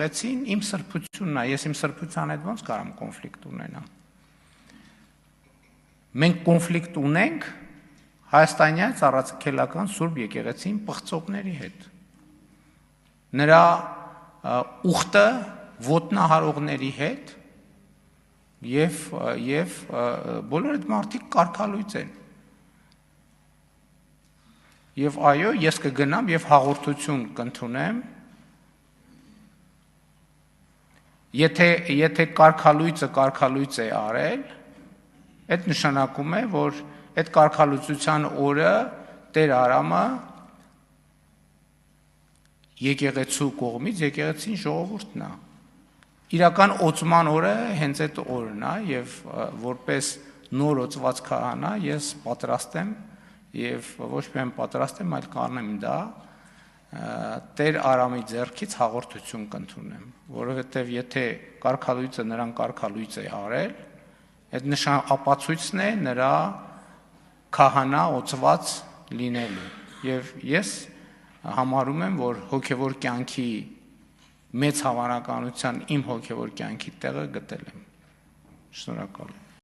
եկեղեցին իմ սրբությունն է, ես իմ սրբության հետ ոնց կարամ կոնֆլիկտ ունենամ։ Մենք կոնֆլիկտ ունենք հայաստանյան ծառացիքելական Սուրբ եկեղեցին պղծողների հետ։ Նրա ուխտը ոտնահարողների հետ եւ բոլոր այդ մարդիկ կարգալույծ են։ Եվ այո, ես կգնամ եւ հաղորդություն կընդունեմ, եթե կարգալույծը է արել, այդ նշանակում է, որ այդ կարգալույծության օրը Տեր Արամը եկեղեցու կողմից եկեղեցին ժողովուրդն է։ Իրական օծման օրը հենց այդ օրն է եւ որպես նոր օծված քահանա ես պատրաստ եմ եւ ոչ միայն պատրաստ եմ, այլ կանեմ դա Տեր Արամի ձեռքից հաղորդություն կընդունեմ, որովհետեւ եթե կարգալույծը նրան կարգալույծ է արել, այդ ապացույցն է նրա քահանա օծված լինելու եւ ես համարում եմ, որ հոգեվոր կյանքի մեծ հավանականության իմ հոգեվոր կյանքի տեղը գտել եմ։ Շնորհակալ եմ։